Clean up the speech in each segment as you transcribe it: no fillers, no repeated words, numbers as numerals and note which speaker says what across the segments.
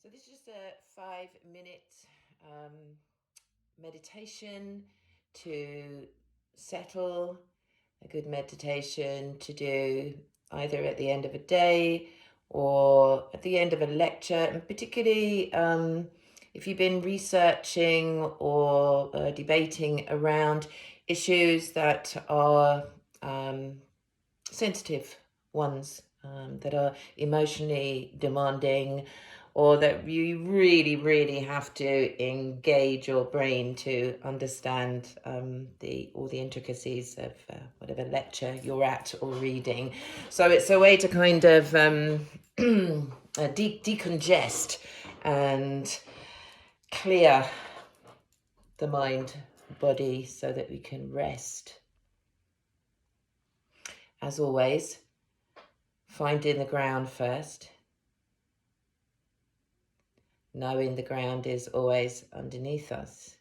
Speaker 1: So this is just a 5-minute meditation to settle, a good meditation to do either at the end of a day or at the end of a lecture, and particularly if you've been researching or debating around issues that are sensitive ones, that are emotionally demanding, or that you really, really have to engage your brain to understand all the intricacies of whatever lecture you're at or reading. So it's a way to kind of decongest and clear the mind, body, so that we can rest. As always, finding the ground first. Knowing the ground is always underneath us.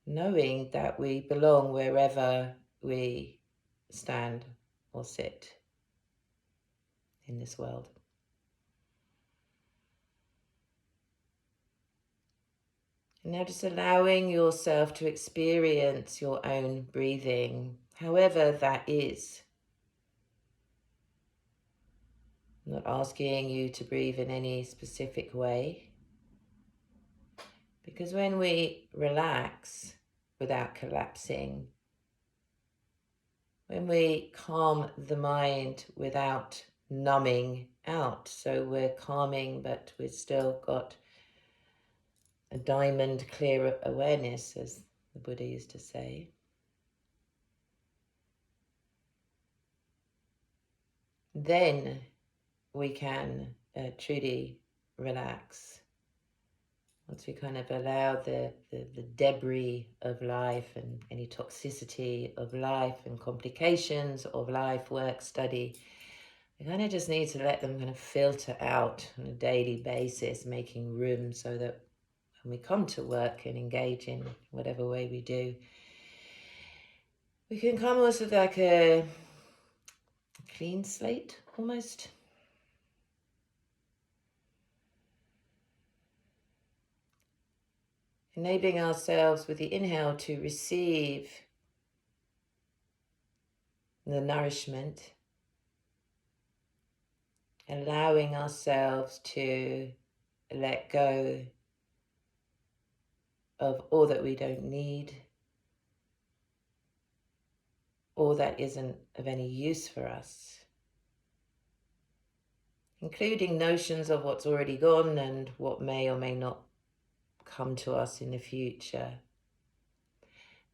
Speaker 1: Knowing that we belong wherever we stand or sit in this world. And now just allowing yourself to experience your own breathing, however that is. I'm not asking you to breathe in any specific way, because when we relax without collapsing, when we calm the mind without numbing out, so we're calming but we've still got a diamond clear awareness, as the Buddha used to say, then we can truly relax. Once we kind of allow the debris of life and any toxicity of life and complications of life, work, study, we kind of just need to let them kind of filter out on a daily basis, making room so that when we come to work and engage in whatever way we do, we can come almost with like a clean slate, almost. Enabling ourselves with the inhale to receive the nourishment, allowing ourselves to let go of all that we don't need, all that isn't of any use for us, including notions of what's already gone and what may or may not come to us in the future.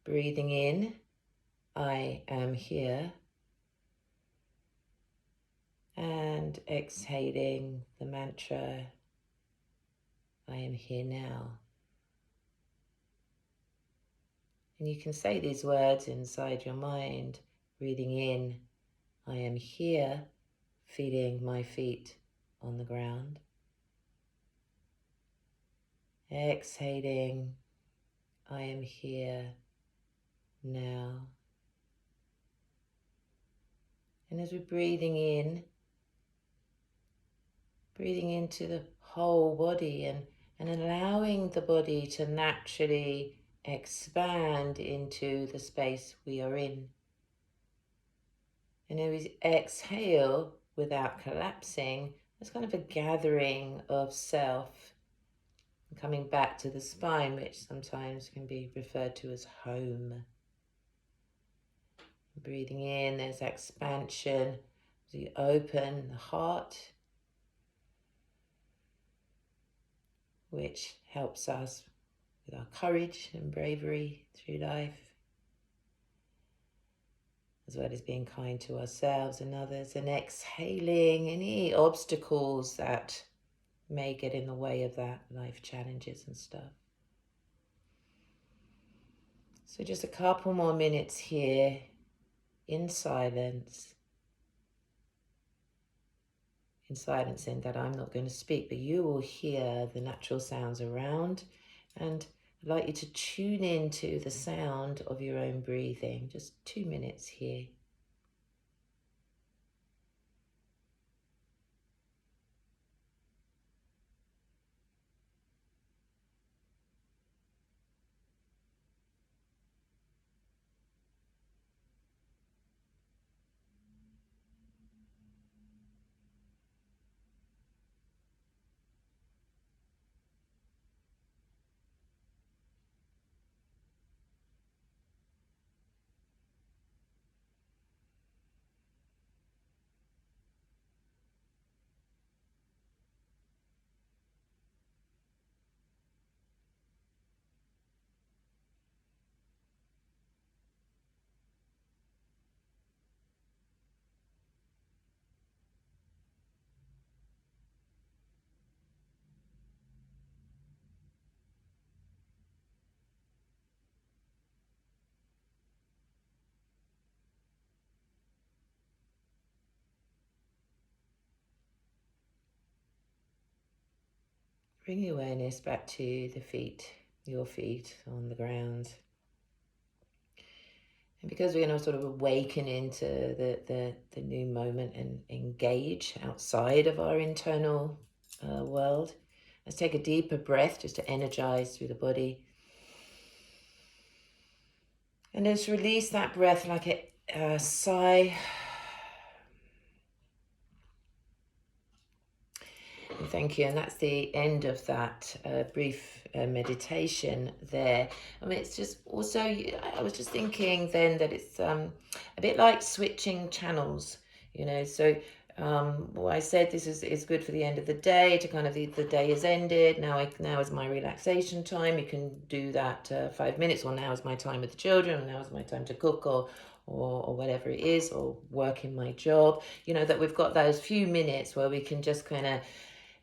Speaker 1: Breathing in, I am here, and exhaling the mantra, I am here now. And you can say these words inside your mind, breathing in, I am here, feeling my feet on the ground. Exhaling, I am here now. And as we're breathing into the whole body and allowing the body to naturally expand into the space we are in. And as we exhale without collapsing, there's kind of a gathering of self, coming back to the spine, which sometimes can be referred to as home. Breathing in, there's expansion as you open the heart, which helps us with our courage and bravery through life, as well as being kind to ourselves and others, and exhaling any obstacles that may get in the way of that, life challenges and stuff. So just a couple more minutes here in silence. In silence in that I'm not going to speak, but you will hear the natural sounds around, and I'd like you to tune into the sound of your own breathing. Just 2 minutes here. bring the awareness back to the feet, your feet on the ground. And because we're going to sort of awaken into the new moment and engage outside of our internal world, let's take a deeper breath just to energize through the body. And just release that breath like a sigh. And thank you. And that's the end of that brief meditation there. I mean, it's just also, I was just thinking then that it's a bit like switching channels, you know. So I said this is good for the end of the day, to kind of the day has ended. Now is my relaxation time. You can do that 5 minutes, or now is my time with the children, or now is my time to cook, or whatever it is, or work in my job. You know, that we've got those few minutes where we can just kind of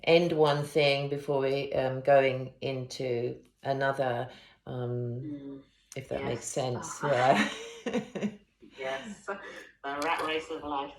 Speaker 1: end one thing before we going into another, if that makes sense. Yeah.
Speaker 2: Yes, the rat race of life.